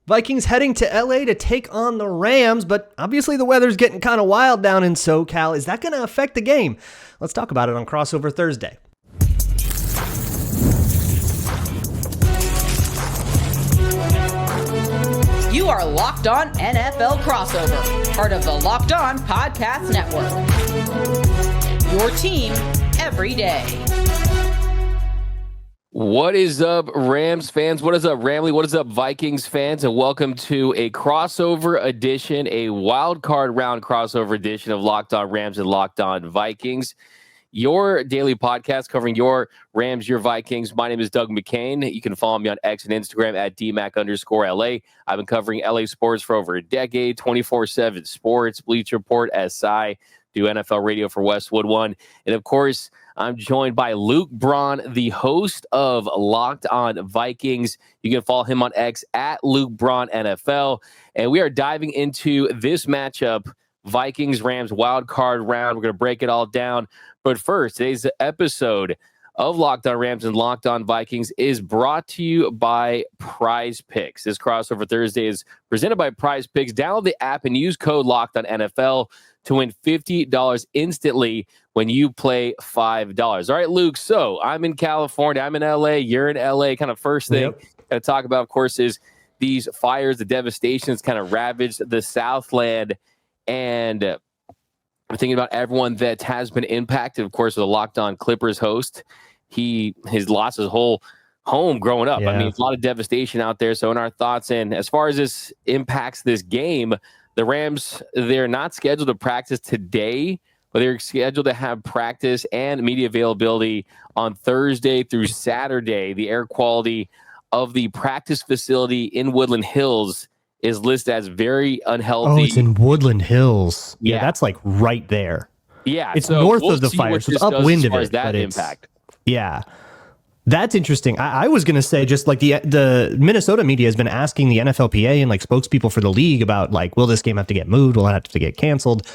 Vikings heading to LA to take on the Rams, but obviously the weather's getting kind of wild down in SoCal. Is that going to affect the game? Let's talk about it on Crossover Thursday. You are Locked On NFL Crossover, part of the Locked On Podcast Network. Your team every day. What is up, Rams fans? What is up, Ramley? What is up, Vikings fans? And welcome to a crossover edition, a wild card round crossover edition of Locked On Rams and Locked On Vikings, your daily podcast covering your Rams, your Vikings. My name is Doug McKain. You can follow me on X and Instagram at DMac_LA. I've been covering LA sports for over a decade, 24/7 sports, Bleacher Report, SI, do NFL radio for Westwood One. And of course, I'm joined by Luke Braun, the host of Locked On Vikings. You can follow him on X at Luke Braun NFL. And we are diving into this matchup, Vikings-Rams wild card round. We're going to break it all down. But first, today's episode of Locked On Rams and Locked On Vikings is brought to you by PrizePicks. This crossover Thursday is presented by PrizePicks. Download the app and use code Locked On NFL to win $50 instantly when you play $5. All right, Luke, so I'm in California. I'm in LA. You're in LA. Kind of first thing got to talk about, of course, is these fires, the devastation that's kind of ravaged the Southland. And I'm thinking about everyone that has been impacted, of course, with the Locked On Clippers host. He has lost his whole home growing up. I mean, a lot of devastation out there. So in our thoughts, and as far as this impacts this game, the Rams, they're not scheduled to practice today, but they're scheduled to have practice and media availability on Thursday through Saturday. The air quality of the practice facility in Woodland Hills is listed as very unhealthy. Oh, it's in Woodland Hills. Yeah, that's like right there. Yeah. It's so north of the fire, so it's upwind of it. That impact. Yeah. That's interesting. I was going to say, just like the Minnesota media has been asking the NFLPA and like spokespeople for the league about like, will this game have to get moved? Will it have to get canceled?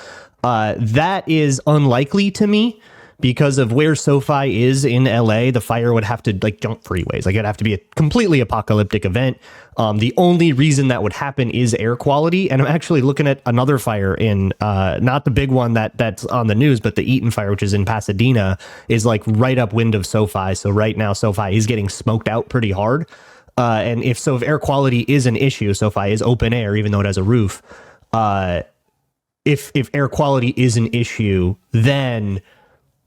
That is unlikely to me because of where SoFi is in LA. The fire would have to like jump freeways. Like it'd have to be a completely apocalyptic event. The only reason that would happen is air quality. And I'm actually looking at another fire in not the big one that's on the news, but the Eaton fire, which is in Pasadena, is like right upwind of SoFi. So right now SoFi is getting smoked out pretty hard. And if air quality is an issue, SoFi is open air, even though it has a roof. If air quality is an issue, then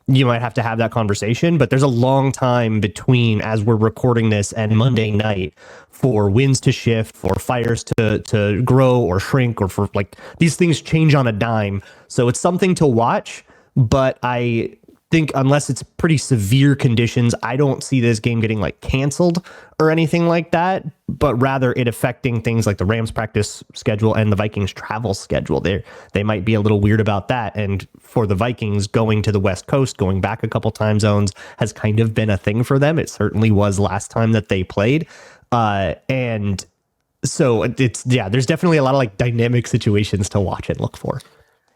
you might have to have that conversation, but there's a long time between as we're recording this and Monday night for winds to shift, for fires to grow or shrink, or for like these things change on a dime. So it's something to watch, but I think unless it's pretty severe conditions, I don't see this game getting like canceled or anything like that, but rather it affecting things like the Rams practice schedule and the Vikings travel schedule. They might be a little weird about that. And for the Vikings, going to the West Coast, going back a couple time zones has kind of been a thing for them. It certainly was last time that they played. And so there's definitely a lot of like dynamic situations to watch and look for.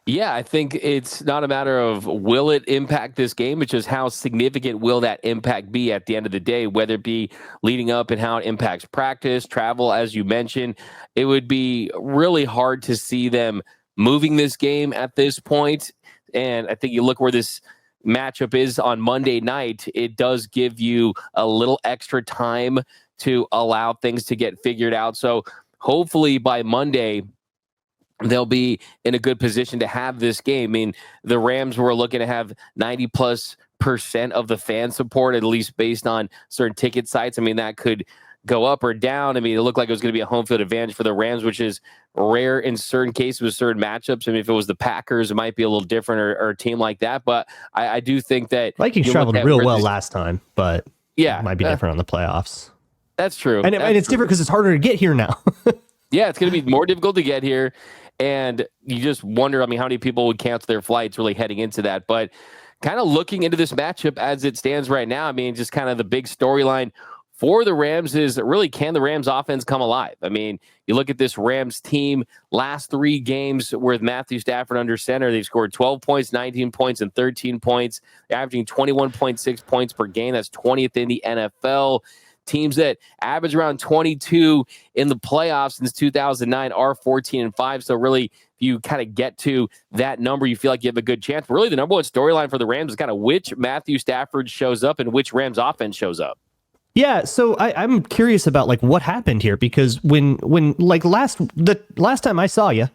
Yeah, I think it's not a matter of will it impact this game, it's just how significant will that impact be at the end of the day, whether it be leading up and how it impacts practice, travel, as you mentioned. It would be really hard to see them moving this game at this point. And I think you look where this matchup is on Monday night, it does give you a little extra time to allow things to get figured out. So hopefully by Monday, they'll be in a good position to have this game. I mean, the Rams were looking to have 90+% of the fan support, at least based on certain ticket sites. I mean, that could go up or down. I mean, it looked like it was going to be a home field advantage for the Rams, which is rare in certain cases with certain matchups. I mean, if it was the Packers, it might be a little different, or a team like that. But I do think that Vikings traveled real well last time, but it might be different on the playoffs. That's true. And it's different because it's harder to get here now. Yeah, it's going to be more difficult to get here. And you just wonder, I mean, how many people would cancel their flights really heading into that. But kind of looking into this matchup as it stands right now, I mean, just kind of the big storyline for the Rams is really, can the Rams offense come alive? I mean, you look at this Rams team, last 3 games with Matthew Stafford under center, they've scored 12 points, 19 points, and 13 points. They're averaging 21.6 points per game. That's 20th in the NFL. Teams that average around 22 in the playoffs since 2009 are 14-5. So really, if you kind of get to that number, you feel like you have a good chance. But really, the number one storyline for the Rams is kind of which Matthew Stafford shows up and which Rams offense shows up. Yeah, so I'm curious about like what happened here, because when like the last time I saw you,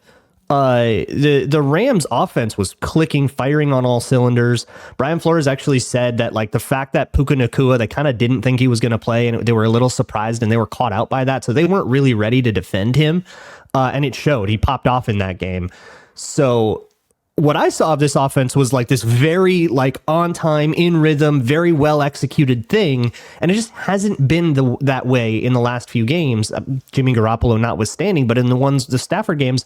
the Rams offense was clicking, firing on all cylinders. Brian Flores actually said that like the fact that Puka Nacua, they kind of didn't think he was going to play, and they were a little surprised, and they were caught out by that, so they weren't really ready to defend him, and it showed. He popped off in that game. So what I saw of this offense was like this very like on time, in rhythm, very well executed thing, and it just hasn't been that way in the last few games. Jimmy Garoppolo notwithstanding, but in the Stafford games,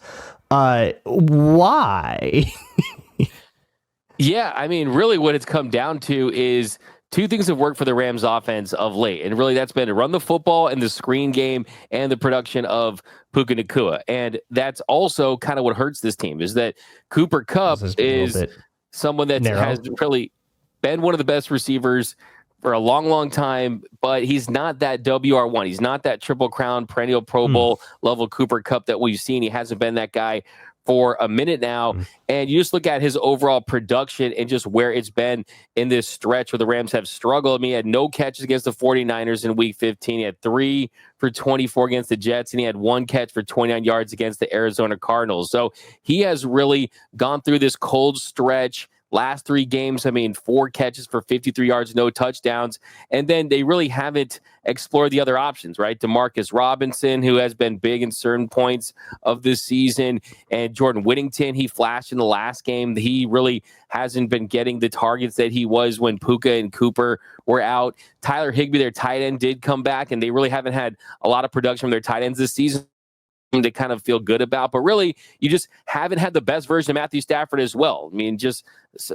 why? Yeah, I mean, really what it's come down to is two things have worked for the Rams offense of late. And really that's been to run the football and the screen game and the production of Puka Nacua. And that's also kind of what hurts this team, is that Cooper Kupp is someone that has really been one of the best receivers for a long, long time, but he's not that WR1. He's not that Triple Crown perennial Pro Bowl level Cooper Kupp that we've seen. He hasn't been that guy for a minute now. And you just look at his overall production and just where it's been in this stretch where the Rams have struggled. I mean, he had no catches against the 49ers in week 15. He had 3 for 24 against the Jets, and he had 1 catch for 29 yards against the Arizona Cardinals. So he has really gone through this cold stretch. Last 3 games, I mean, 4 catches for 53 yards, no touchdowns. And then they really haven't explored the other options, right? Demarcus Robinson, who has been big in certain points of this season, and Jordan Whittington, he flashed in the last game. He really hasn't been getting the targets that he was when Puka and Cooper were out. Tyler Higbee, their tight end, did come back, and they really haven't had a lot of production from their tight ends this season to kind of feel good about. But really, you just haven't had the best version of Matthew Stafford as well. I mean, just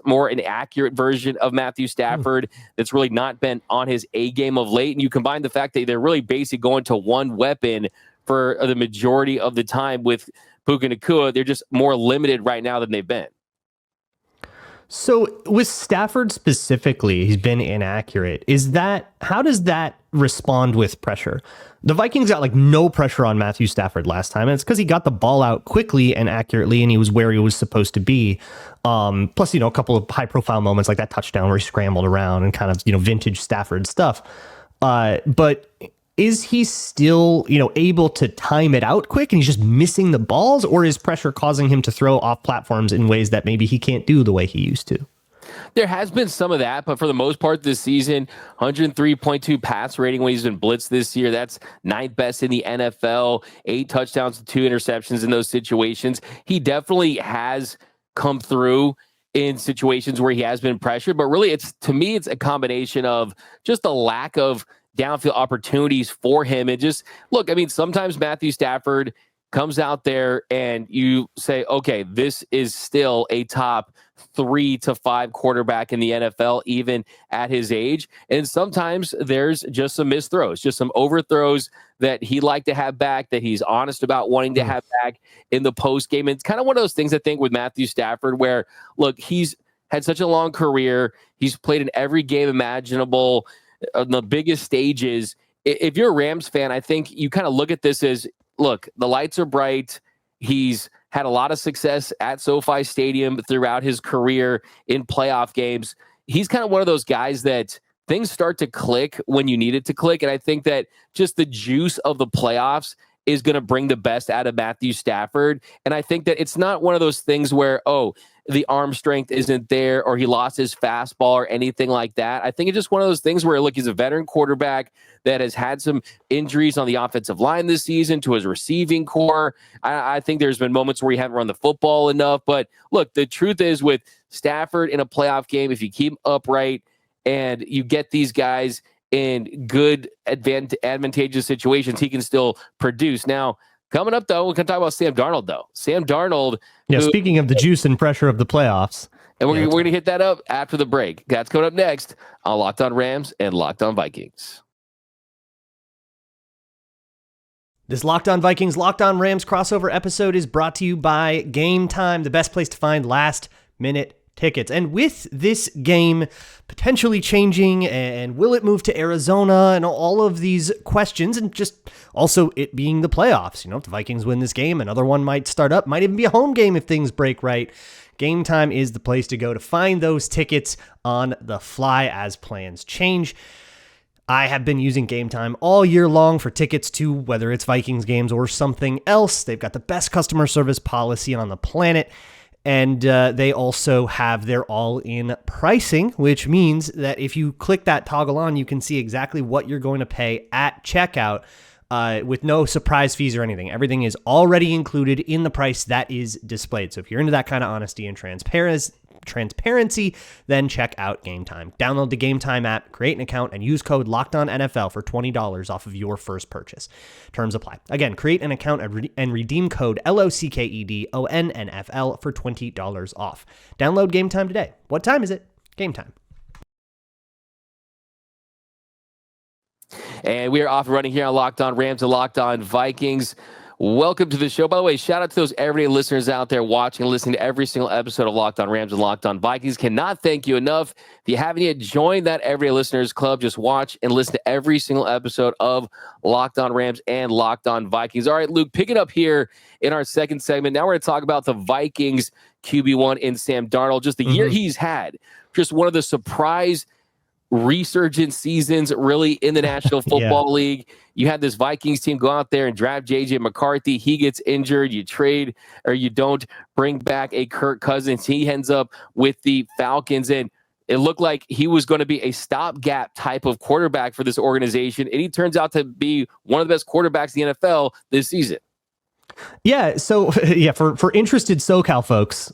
more an accurate version of Matthew Stafford that's really not been on his A game of late. And you combine the fact that they're really basically going to one weapon for the majority of the time with Puka Nacua. They're just more limited right now than they've been. So with Stafford specifically, he's been inaccurate. How does that respond with pressure? The Vikings got like no pressure on Matthew Stafford last time, and it's because he got the ball out quickly and accurately, and he was where he was supposed to be. Plus, a couple of high profile moments like that touchdown where he scrambled around and kind of, vintage Stafford stuff. But is he still, able to time it out quick, and he's just missing the balls, or is pressure causing him to throw off platforms in ways that maybe he can't do the way he used to? There has been some of that, but for the most part this season, 103.2 pass rating when he's been blitzed this year. That's 9th best in the NFL, 8 touchdowns, 2 interceptions in those situations. He definitely has come through in situations where he has been pressured, but really to me, it's a combination of just a lack of downfield opportunities for him. And just look, I mean, sometimes Matthew Stafford comes out there and you say, okay, this is still a top 3 to 5 quarterback in the NFL, even at his age. And sometimes there's just some missed throws, just some overthrows that he'd like to have back, that he's honest about wanting to have back in the post game. And it's kind of one of those things, I think, with Matthew Stafford, where look, he's had such a long career. He's played in every game imaginable on the biggest stages. If you're a Rams fan, I think you kind of look at this as, look, the lights are bright. He's had a lot of success at SoFi Stadium throughout his career in playoff games. He's kind of one of those guys that things start to click when you need it to click. And I think that just the juice of the playoffs is going to bring the best out of Matthew Stafford. And I think that it's not one of those things where, the arm strength isn't there or he lost his fastball or anything like that. I think it's just one of those things where, look, he's a veteran quarterback that has had some injuries on the offensive line this season to his receiving core. I think there's been moments where he haven't run the football enough. But look, the truth is with Stafford in a playoff game, if you keep him upright and you get these guys in good advantageous situations, he can still produce. Now, coming up, though, we're going to talk about Sam Darnold, though. Sam Darnold. Yeah, speaking of the juice and pressure of the playoffs. And we're going to hit that up after the break. That's coming up next on Locked On Rams and Locked On Vikings. This Locked On Vikings, Locked On Rams crossover episode is brought to you by Gametime, the best place to find last-minute tickets. And with this game potentially changing, and will it move to Arizona, and all of these questions, and just also it being the playoffs, if the Vikings win this game, another one might start up, might even be a home game if things break right. Gametime is the place to go to find those tickets on the fly as plans change. I have been using Gametime all year long for tickets to whether it's Vikings games or something else. They've got the best customer service policy on the planet, and they also have their all-in pricing, which means that if you click that toggle on, you can see exactly what you're going to pay at checkout with no surprise fees or anything. Everything is already included in the price that is displayed. So if you're into that kind of honesty and transparency, then check out Gametime. Download the Gametime app, create an account, and use code LOCKEDONNFL for $20 off of your first purchase. Terms apply. Again, create an account and redeem code LOCKEDONNFL for $20 off. Download Gametime today. What time is it? Gametime. And we are off and running here on Locked On Rams and Locked On Vikings. Welcome to the show. By the way, shout out to those everyday listeners out there watching and listening to every single episode of Locked On Rams and Locked On Vikings. Cannot thank you enough. If you haven't yet joined that Everyday Listeners Club, just watch and listen to every single episode of Locked On Rams and Locked On Vikings. All right, Luke, pick it up here in our second segment. Now we're going to talk about the Vikings QB1 in Sam Darnold. Just the year he's had. Just one of the surprise resurgent seasons really in the National Football League. You had this Vikings team go out there and draft JJ McCarthy. He gets injured. You trade or you don't bring back a Kirk Cousins. He ends up with the Falcons, and it looked like he was going to be a stopgap type of quarterback for this organization, and he turns out to be one of the best quarterbacks in the NFL this season. Yeah, so for interested SoCal folks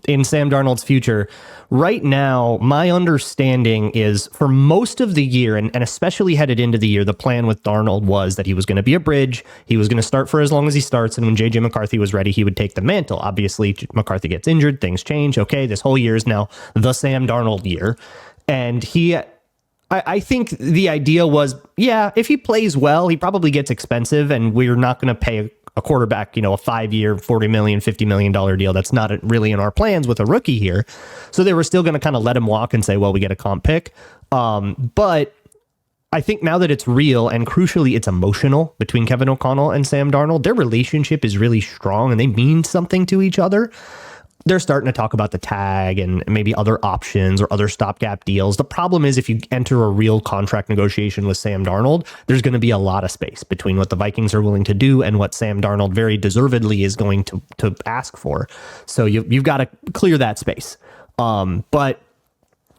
in Sam Darnold's future, right now, my understanding is for most of the year, and especially headed into the year, the plan with Darnold was that he was going to be a bridge. He was going to start for as long as he starts, and when JJ McCarthy was ready, he would take the mantle. Obviously, McCarthy gets injured, things change. Okay, this whole year is now the Sam Darnold year, and I think the idea was, if he plays well, he probably gets expensive, and we're not going to pay a quarterback, a 5-year, $40 million, $50 million deal. That's not really in our plans with a rookie here. So they were still going to kind of let him walk and say, well, we get a comp pick. But I think now that it's real, and crucially, it's emotional between Kevin O'Connell and Sam Darnold, their relationship is really strong and they mean something to each other. They're starting to talk about the tag and maybe other options or other stopgap deals. The problem is if you enter a real contract negotiation with Sam Darnold, there's going to be a lot of space between what the Vikings are willing to do and what Sam Darnold very deservedly is going to ask for. So you've got to clear that space. But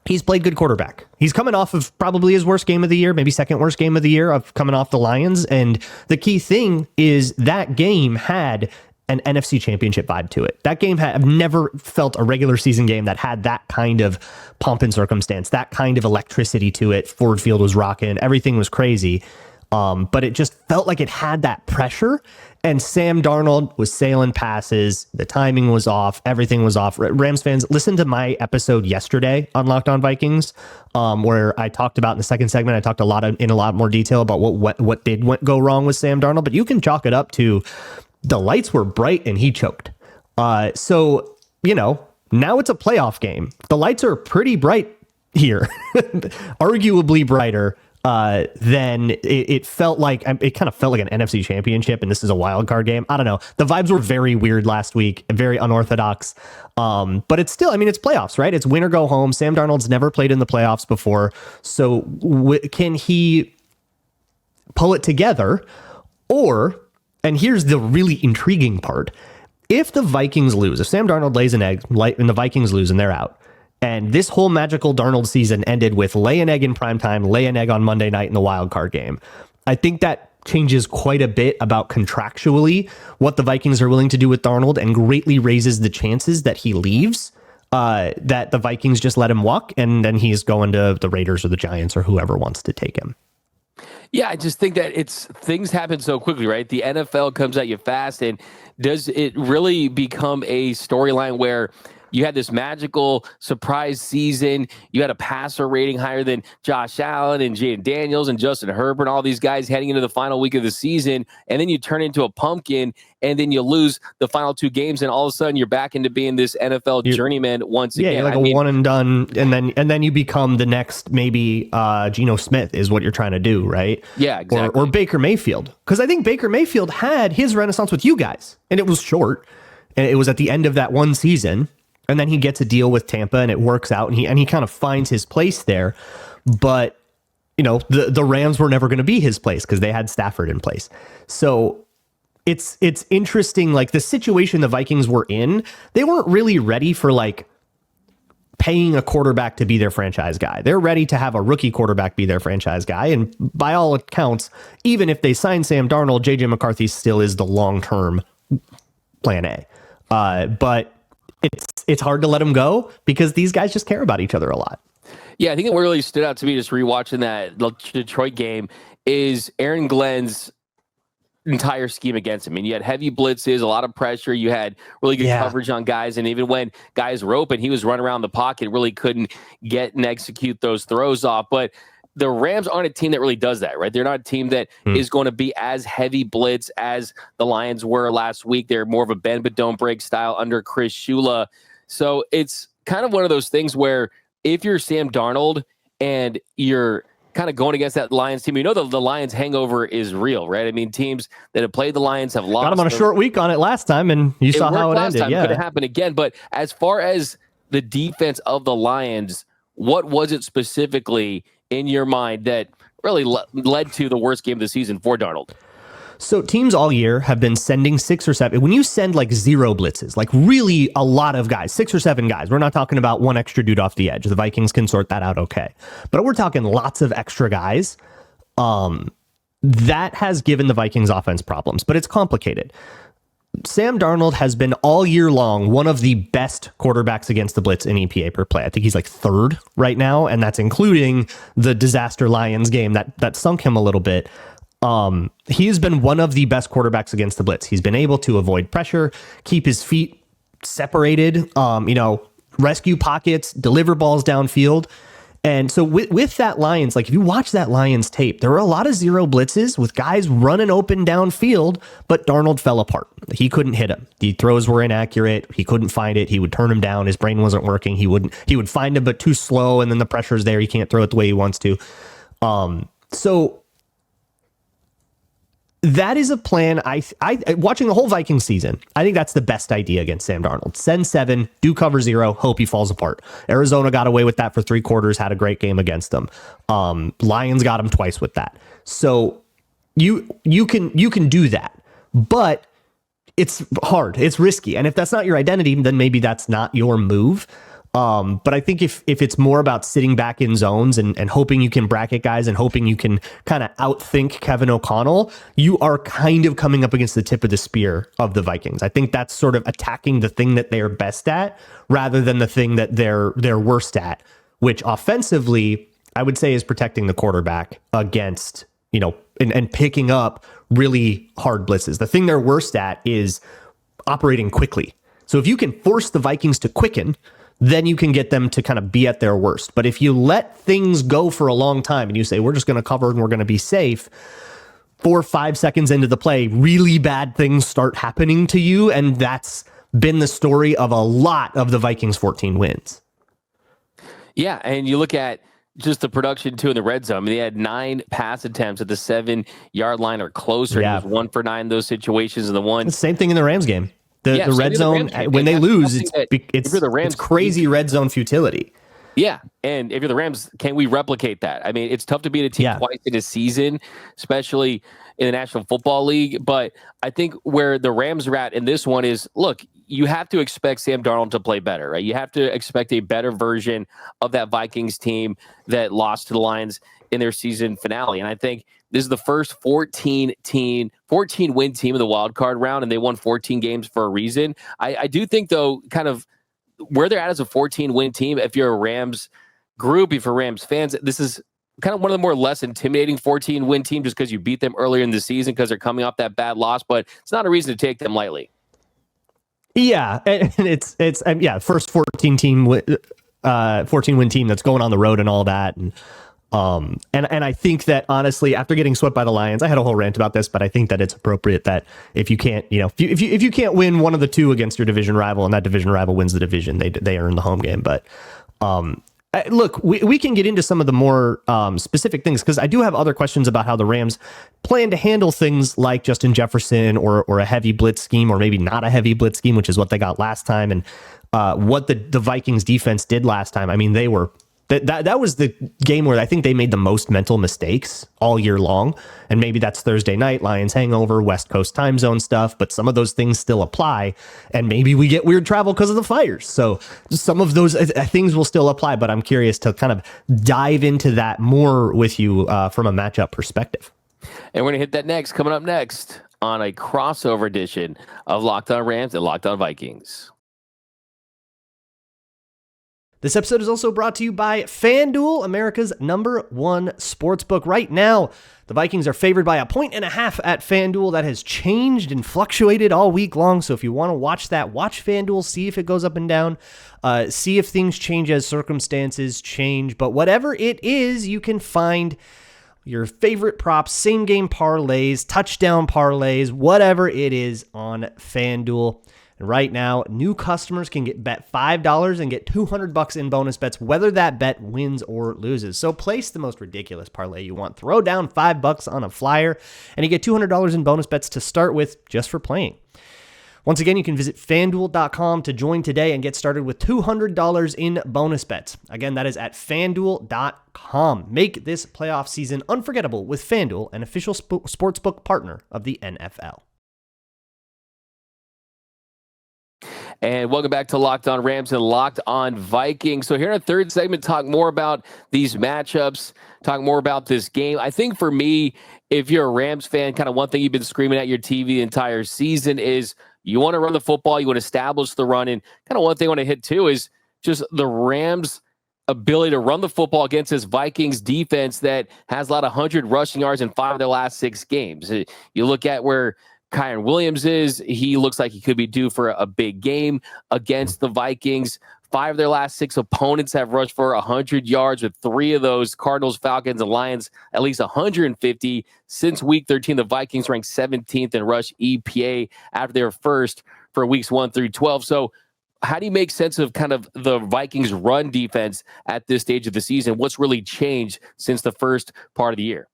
he's played good quarterback. He's coming off of probably his worst game of the year, maybe second worst game of the year, of coming off the Lions. And the key thing is that game had an NFC championship vibe to it. That game I've never felt a regular season game that had that kind of pomp and circumstance, that kind of electricity to it. Ford Field was rocking. Everything was crazy. But it just felt like it had that pressure, and Sam Darnold was sailing passes. The timing was off. Everything was off. Rams fans, listen to my episode yesterday on Locked On Vikings, where I talked about in the second segment, I talked in a lot more detail about what did go wrong with Sam Darnold, but you can chalk it up to the lights were bright and he choked. So, now it's a playoff game. The lights are pretty bright here, arguably brighter than it felt like. It kind of felt like an NFC championship, and this is a wild card game. I don't know. The vibes were very weird last week, very unorthodox. But it's still, it's playoffs, right? It's win or go home. Sam Darnold's never played in the playoffs before. So can he pull it together? And here's the really intriguing part. If the Vikings lose, if Sam Darnold lays an egg and the Vikings lose and they're out, and this whole magical Darnold season ended with lay an egg in primetime, lay an egg on Monday night in the wild card game, I think that changes quite a bit about contractually what the Vikings are willing to do with Darnold, and greatly raises the chances that he leaves, that the Vikings just let him walk and then he's going to the Raiders or the Giants or whoever wants to take him. Yeah, I just think that things happen so quickly, right? The NFL comes at you fast, and does it really become a storyline where you had this magical surprise season. You had a passer rating higher than Josh Allen and Jaden Daniels and Justin Herbert, all these guys heading into the final week of the season. And then you turn into a pumpkin, and then you lose the final 2 games, and all of a sudden you're back into being this NFL journeyman once again. Yeah, like one and done, and then you become the next maybe Geno Smith is what you're trying to do, right? Yeah, exactly. Or Baker Mayfield, because I think Baker Mayfield had his renaissance with you guys, and it was short, and it was at the end of that one season, and then he gets a deal with Tampa, and it works out, and he kind of finds his place there, but the Rams were never going to be his place because they had Stafford in place, so. It's interesting, like the situation the Vikings were in, they weren't really ready for like paying a quarterback to be their franchise guy. They're ready to have a rookie quarterback be their franchise guy. And by all accounts, even if they sign Sam Darnold, JJ McCarthy still is the long-term plan A. But it's hard to let him go because these guys just care about each other a lot. Yeah, I think what really stood out to me just rewatching that Detroit game is Aaron Glenn's entire scheme against him. I mean, you had heavy blitzes, a lot of pressure. You had really good coverage on guys. And even when guys were open, he was running around the pocket, really couldn't get and execute those throws off. But the Rams aren't a team that really does that, right? They're not a team that is going to be as heavy blitz as the Lions were last week. They're more of a bend but don't break style under Chris Shula. So it's kind of one of those things where if you're Sam Darnold and you're kind of going against that Lions team, the Lions hangover is real, right? I mean, teams that have played the Lions have lost. Got them on a short week on it last time, and you saw how it ended. Yeah, it could happen again. But as far as the defense of the Lions, what was it specifically in your mind that really led to the worst game of the season for Darnold? So teams all year have been sending 6 or 7. When you send like 0 blitzes, like really a lot of guys, 6 or 7 guys, we're not talking about one extra dude off the edge. The Vikings can sort that out okay. But we're talking lots of extra guys. That has given the Vikings offense problems, but it's complicated. Sam Darnold has been all year long one of the best quarterbacks against the blitz in EPA per play. I think he's like 3rd right now, and that's including the disaster Lions game that sunk him a little bit. He has been one of the best quarterbacks against the blitz. He's been able to avoid pressure, keep his feet separated, rescue pockets, deliver balls downfield. And so with that Lions, like if you watch that Lions tape, there were a lot of 0 blitzes with guys running open downfield, but Darnold fell apart. He couldn't hit him. The throws were inaccurate. He couldn't find it. He would turn him down. His brain wasn't working. He would find him, but too slow. And then the pressure's there. He can't throw it the way he wants to. So that is a plan. I watching the whole Vikings season, I think that's the best idea against Sam Darnold. Send 7, do cover 0, hope he falls apart. Arizona got away with that for 3 quarters, had a great game against them. Lions got him twice with that. So you can do that, but it's hard. It's risky. And if that's not your identity, then maybe that's not your move. But I think if it's more about sitting back in zones and hoping you can bracket guys and hoping you can kind of outthink Kevin O'Connell, you are kind of coming up against the tip of the spear of the Vikings. I think that's sort of attacking the thing that they're best at rather than the thing that they're worst at, which offensively, I would say is protecting the quarterback against, and picking up really hard blitzes. The thing they're worst at is operating quickly. So if you can force the Vikings to quicken, then you can get them to kind of be at their worst. But if you let things go for a long time and you say, we're just going to cover and we're going to be safe, 4 or 5 seconds into the play, really bad things start happening to you. And that's been the story of a lot of the Vikings' 14 wins. Yeah, and you look at just the production, too, in the red zone. I mean, they had 9 pass attempts at the 7-yard line or closer. Yeah. He was 1 for 9 in those situations. And the same thing in the Rams game. The red zone, when they lose, it's crazy red zone futility. Yeah, and if you're the Rams, can we replicate that? I mean, it's tough to beat a team twice in a season, especially in the National Football League. But I think where the Rams are at in this one is, look, you have to expect Sam Darnold to play better, right? You have to expect a better version of that Vikings team that lost to the Lions in their season finale. And I think this is the first 14-win team of the wild card round, and they won 14 games for a reason. I do think, though, kind of where they're at as a 14-win team, if you're a Rams group, if you're Rams fans, this is kind of one of the more less intimidating 14-win team just because you beat them earlier in the season because they're coming off that bad loss, but it's not a reason to take them lightly. Yeah, and it's yeah, first 14 win team that's going on the road and all that, and I think that honestly, after getting swept by the Lions, I had a whole rant about this, but I think that it's appropriate that if you can't, if you can't win one of the two against your division rival, and that division rival wins the division, they earn the home game. But look, we can get into some of the more specific things, because I do have other questions about how the Rams plan to handle things like Justin Jefferson or a heavy blitz scheme, or maybe not a heavy blitz scheme, which is what they got last time, and what the Vikings defense did last time. I mean, they were that was the game where I think they made the most mental mistakes all year long. And maybe that's Thursday night, Lions hangover, West Coast time zone stuff, but some of those things still apply. And maybe we get weird travel because of the fires. So some of those things will still apply, but I'm curious to kind of dive into that more with you from a matchup perspective. And we're going to hit that next, coming up next on a crossover edition of Locked On Rams and Locked On Vikings. This episode is also brought to you by FanDuel, America's #1 sportsbook. Right now, the Vikings are favored by 1.5 at FanDuel. That has changed and fluctuated all week long. So if you want to watch that, watch FanDuel, see if it goes up and down, see if things change as circumstances change. But whatever it is, you can find your favorite props, same game parlays, touchdown parlays, whatever it is on FanDuel. And right now, new customers can bet $5 and get $200 in bonus bets, whether that bet wins or loses. So place the most ridiculous parlay you want. Throw down $5 on a flyer, and you get $200 in bonus bets to start with just for playing. Once again, you can visit FanDuel.com to join today and get started with $200 in bonus bets. Again, that is at FanDuel.com. Make this playoff season unforgettable with FanDuel, an official sportsbook partner of the NFL. And welcome back to Locked On Rams and Locked On Vikings. So here in our third segment, talk more about these matchups, talk more about this game. I think for me, if you're a Rams fan, kind of one thing you've been screaming at your TV the entire season is you want to run the football, you want to establish the run. And kind of one thing I want to hit too is just the Rams' ability to run the football against this Vikings defense that has a lot of 100 rushing yards in 5 of their last 6 games. You look at where Kyren Williams is, he looks like he could be due for a big game against the Vikings. 5 of their last 6 opponents have rushed for 100 yards, with 3 of those, Cardinals, Falcons, and Lions, at least 150. Since week 13, the Vikings ranked 17th in rush EPA after they were first for weeks 1 through 12. So how do you make sense of kind of the Vikings run defense at this stage of the season? What's really changed since the first part of the year?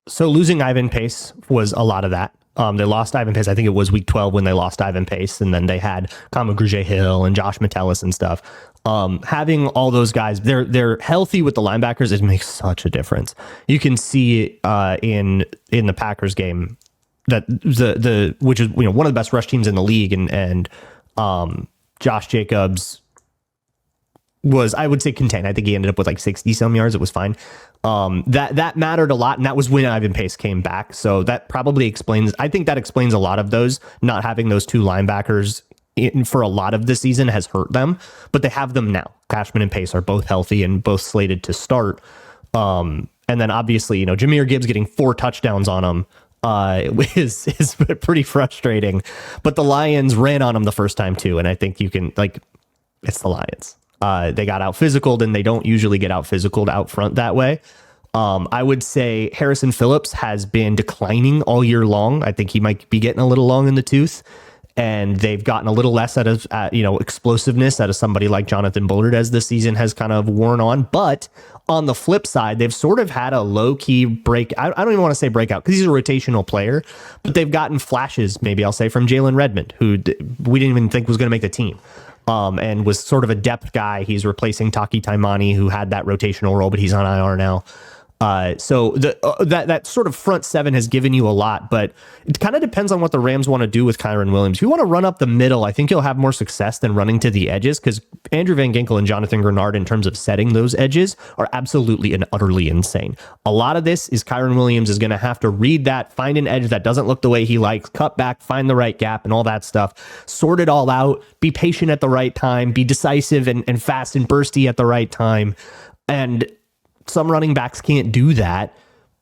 So losing Ivan Pace was a lot of that. They lost Ivan Pace. I think it was week 12 when they lost Ivan Pace, and then they had Kama Grugier-Hill and Josh Metellus and stuff. Having all those guys, they're healthy with the linebackers. It makes such a difference. You can see in the Packers game that the which is one of the best rush teams in the league, and Josh Jacobs was, I would say, contained. I think he ended up with like 60 some yards. It was fine. That mattered a lot, and that was when Ivan Pace came back. So that probably explains, I think that explains a lot of those. Not having those 2 linebackers for a lot of the season has hurt them, but they have them now. Cashman and Pace are both healthy and both slated to start. And then obviously, Jahmyr Gibbs getting 4 touchdowns on him is pretty frustrating. But the Lions ran on him the first time too, and I think you can, it's the Lions. They got out physicaled, and they don't usually get out physicaled out front that way. I would say Harrison Phillips has been declining all year long. I think he might be getting a little long in the tooth, and they've gotten a little less out of explosiveness out of somebody like Jonathan Bullard as the season has kind of worn on. But on the flip side, they've sort of had a low-key break. I don't even want to say breakout because he's a rotational player, but they've gotten flashes, maybe I'll say, from Jalen Redmond, who we didn't even think was going to make the team. And was sort of a depth guy. He's replacing Taki Taimani, who had that rotational role, but he's on IR now. So that sort of front 7 has given you a lot, but it kind of depends on what the Rams want to do with Kyren Williams. If you want to run up the middle, I think you'll have more success than running to the edges, because Andrew Van Ginkel and Jonathan Grenard, in terms of setting those edges, are absolutely and utterly insane. A lot of this is Kyren Williams is going to have to read that, find an edge that doesn't look the way he likes, cut back, find the right gap, and all that stuff. Sort it all out, be patient at the right time, be decisive and fast and bursty at the right time. And some running backs can't do that,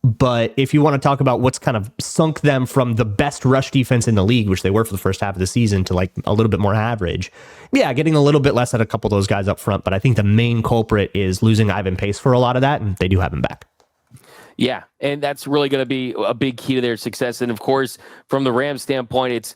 But if you want to talk about what's kind of sunk them from the best rush defense in the league, which they were for the first half of the season, to like a little bit more average, yeah, getting a little bit less at a couple of those guys up front. But I think the main culprit is losing Ivan Pace for a lot of that, and they do have him back. Yeah, and that's really going to be a big key to their success. And of course, from the Rams standpoint, it's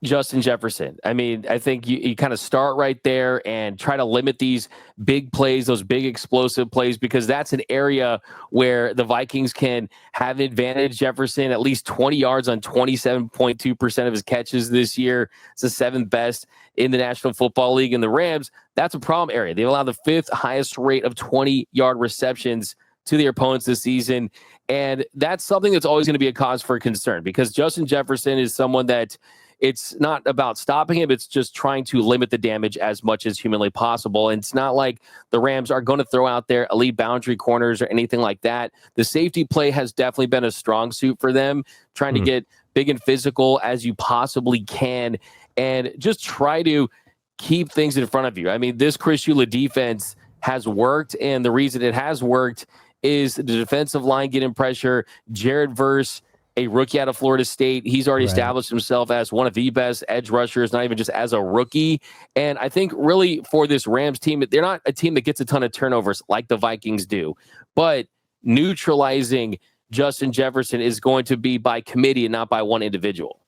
Justin Jefferson. I mean, I think you kind of start right there and try to limit these big plays, those big explosive plays, because that's an area where the Vikings can have an advantage. Jefferson, at least 20 yards on 27.2% of his catches this year. It's the 7th best in the National Football League. And the Rams, that's a problem area. They've allowed the 5th highest rate of 20-yard receptions to their opponents this season. And that's something that's always going to be a cause for concern, because Justin Jefferson is someone that it's not about stopping him. It's just trying to limit the damage as much as humanly possible. And it's not like the Rams are going to throw out their elite boundary corners or anything like that. The safety play has definitely been a strong suit for them, trying to get big and physical as you possibly can and just try to keep things in front of you. I mean, this Chris Shula defense has worked, and the reason it has worked is the defensive line getting pressure. Jared Verse, a rookie out of Florida State, he's already established himself as one of the best edge rushers, not even just as a rookie. And I think really for this Rams team, they're not a team that gets a ton of turnovers like the Vikings do, but neutralizing Justin Jefferson is going to be by committee and not by one individual.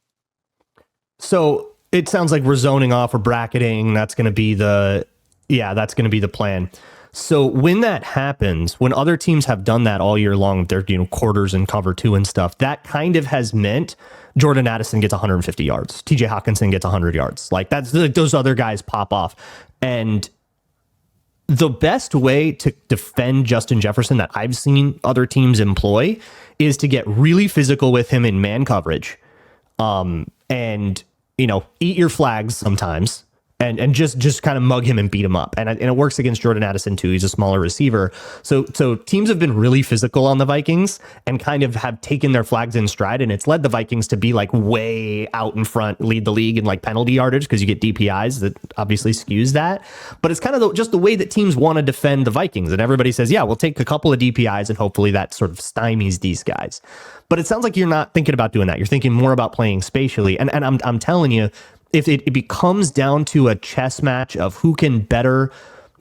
So it sounds like we're zoning off or bracketing. That's going to be that's going to be the plan. So when that happens, when other teams have done that all year long, their quarters and cover 2 and stuff, that kind of has meant Jordan Addison gets 150 yards, TJ Hawkinson gets 100 yards. Like that's like those other guys pop off. And the best way to defend Justin Jefferson that I've seen other teams employ is to get really physical with him in man coverage, and eat your flags sometimes. And just kind of mug him and beat him up. And it works against Jordan Addison too. He's a smaller receiver. So teams have been really physical on the Vikings and kind of have taken their flags in stride. And it's led the Vikings to be like way out in front, lead the league in like penalty yardage, because you get DPIs that obviously skews that. But it's kind of just the way that teams want to defend the Vikings. And everybody says, yeah, we'll take a couple of DPIs and hopefully that sort of stymies these guys. But it sounds like you're not thinking about doing that. You're thinking more about playing spatially. And I'm telling you, if it becomes down to a chess match of who can better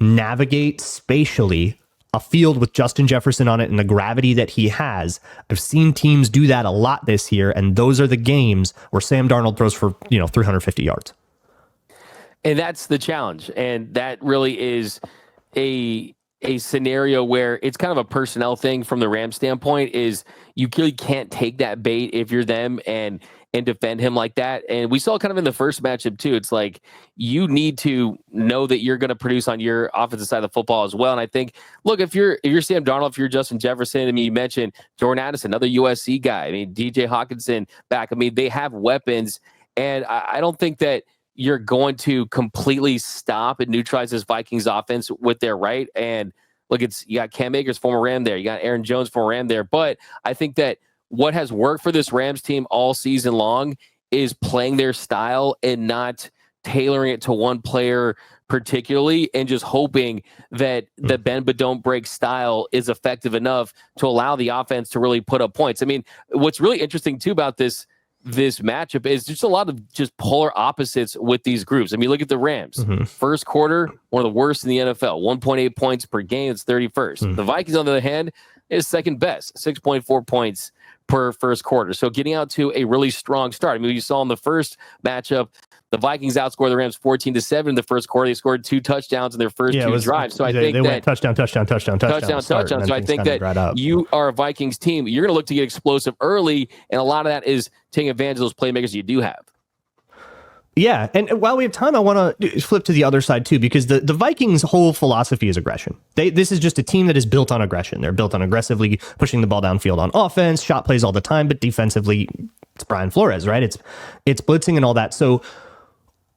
navigate spatially a field with Justin Jefferson on it and the gravity that he has, I've seen teams do that a lot this year, and those are the games where Sam Darnold throws for 350 yards. And that's the challenge, and that really is a scenario where it's kind of a personnel thing from the Rams standpoint. Is you really can't take that bait if you're them and defend him like that. And we saw kind of in the first matchup too. It's like you need to know that you're going to produce on your offensive side of the football as well. And I think, look, if you're Sam Darnold, if you're Justin Jefferson, I mean, you mentioned Jordan Addison, another USC guy. I mean, DJ Hawkinson back. I mean, they have weapons, and I don't think that you're going to completely stop and neutralize this Vikings offense with their right. And look, you got Cam Akers, former Ram there. You got Aaron Jones, former Ram there. But I think that what has worked for this Rams team all season long is playing their style and not tailoring it to one player particularly, and just hoping that the bend but don't break style is effective enough to allow the offense to really put up points. I mean, what's really interesting too about this matchup is just a lot of just polar opposites with these groups. I mean, look at the Rams. First quarter, one of the worst in the NFL, 1.8 points per game. It's 31st. The Vikings, on the other hand, is second best, 6.4 points per first quarter. So getting out to a really strong start. I mean, you saw in the first matchup, the Vikings outscored the Rams 14-7 in the first quarter. They scored 2 touchdowns in their first 2 drives. So I think they went touchdown. So I think that you are a Vikings team. You're going to look to get explosive early, and a lot of that is taking advantage of those playmakers you do have. Yeah, and while we have time, I want to flip to the other side too, because the Vikings' whole philosophy is aggression. This is just a team that is built on aggression. They're built on aggressively pushing the ball downfield on offense, shot plays all the time, but defensively, it's Brian Flores, right? It's blitzing and all that. So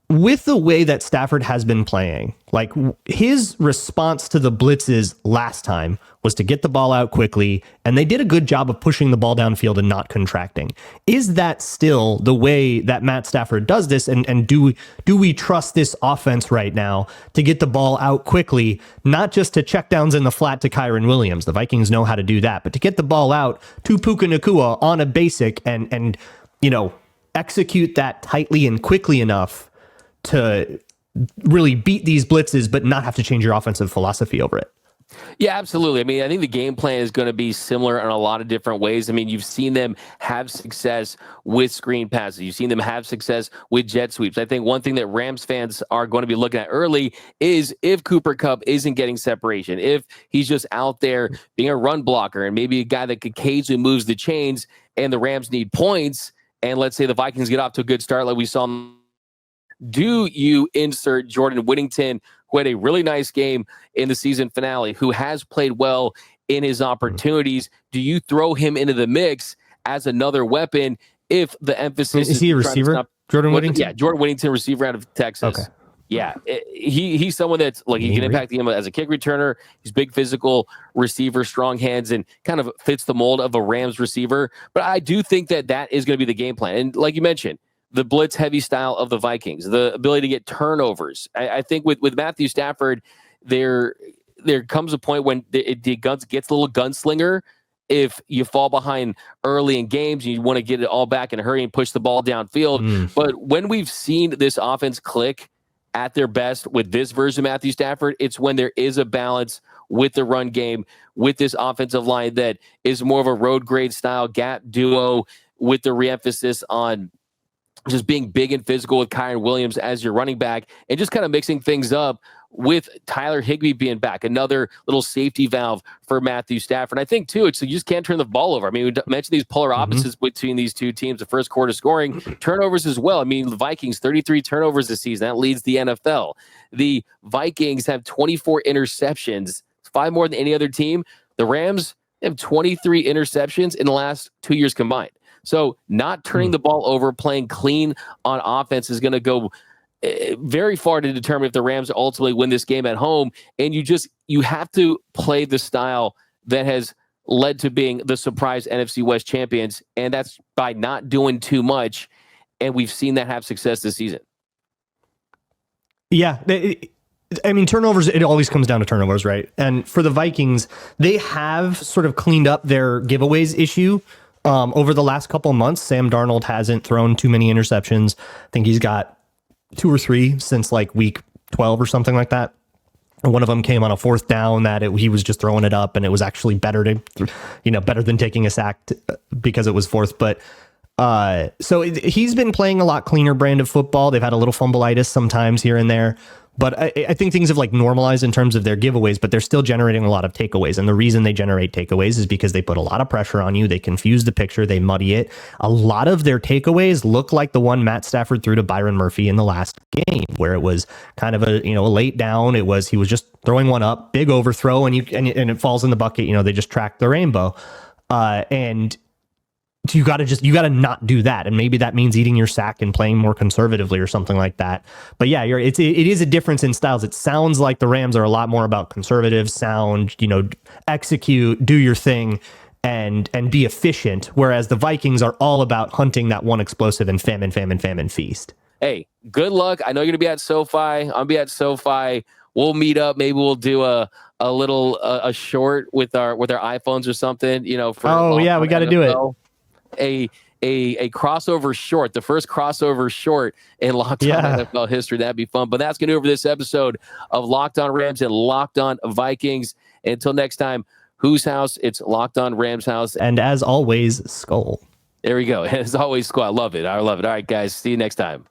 with the way that Stafford has been playing, like his response to the blitzes last time was to get the ball out quickly, and they did a good job of pushing the ball downfield and not contracting. Is that still the way that Matt Stafford does this? And do we trust this offense right now to get the ball out quickly, not just to check downs in the flat to Kyron Williams? The Vikings know how to do that, but to get the ball out to Puka Nacua on a basic and execute that tightly and quickly enough to really beat these blitzes, but not have to change your offensive philosophy over it. Yeah, absolutely. I mean, I think the game plan is going to be similar in a lot of different ways. I mean, you've seen them have success with screen passes. You've seen them have success with jet sweeps. I think one thing that Rams fans are going to be looking at early is if Cooper Kupp isn't getting separation, if he's just out there being a run blocker and maybe a guy that occasionally moves the chains and the Rams need points, and let's say the Vikings get off to a good start like we saw. Do you insert Jordan Whittington, who had a really nice game in the season finale, who has played well in his opportunities? Do you throw him into the mix as another weapon if the emphasis is he a receiver? Jordan Whittington? Yeah, Jordan Whittington, receiver out of Texas. Okay. Yeah, he's someone that's like he can impact him as a kick returner. He's big, physical receiver, strong hands, and kind of fits the mold of a Rams receiver. But I do think that is going to be the game plan. And like you mentioned, the blitz heavy style of the Vikings, the ability to get turnovers. I think with Matthew Stafford, there comes a point when it gets a little gunslinger. If you fall behind early in games, you want to get it all back in a hurry and push the ball downfield. But when we've seen this offense click at their best with this version of Matthew Stafford, it's when there is a balance with the run game, with this offensive line that is more of a road grade style gap duo with the reemphasis on just being big and physical with Kyron Williams as your running back, and just kind of mixing things up with Tyler Higbee being back, another little safety valve for Matthew Stafford. I think, too, you just can't turn the ball over. I mean, we mentioned these polar opposites between these two teams, the first quarter scoring, turnovers as well. I mean, the Vikings, 33 turnovers this season. That leads the NFL. The Vikings have 24 interceptions, 5 more than any other team. The Rams have 23 interceptions in the last 2 years combined. So not turning the ball over, playing clean on offense is going to go very far to determine if the Rams ultimately win this game at home. And you have to play the style that has led to being the surprise NFC West champions. And that's by not doing too much. And we've seen that have success this season. Yeah. I mean, turnovers, it always comes down to turnovers, right? And for the Vikings, they have sort of cleaned up their giveaways issue. Over the last couple of months, Sam Darnold hasn't thrown too many interceptions. I think he's got 2 or 3 since like week 12 or something like that. And one of them came on a 4th down that he was just throwing it up, and it was actually better than taking a sack because it was 4th. But so he's been playing a lot cleaner brand of football. They've had a little fumbleitis sometimes here and there. But I think things have like normalized in terms of their giveaways, but they're still generating a lot of takeaways. And the reason they generate takeaways is because they put a lot of pressure on you. They confuse the picture. They muddy it. A lot of their takeaways look like the one Matt Stafford threw to Byron Murphy in the last game, where it was kind of a late down. He was just throwing one up, big overthrow, and it falls in the bucket. They just track the rainbow. And you got to not do that. And maybe that means eating your sack and playing more conservatively or something like that. But yeah, it is a difference in styles. It sounds like the Rams are a lot more about conservative, sound, execute, do your thing, and be efficient. Whereas the Vikings are all about hunting that one explosive and famine feast. Hey, good luck. I know you're going to be at SoFi. I'll be at SoFi. We'll meet up. Maybe we'll do a little short with our iPhones or something, we got to do it. A crossover short, the first crossover short in Locked On NFL history. That'd be fun. But that's going to do it for this episode of Locked On Rams and Locked On Vikings. And until next time, whose house? It's Locked On Rams house. And as always, Skull. There we go. As always, Skull. I love it. All right, guys. See you next time.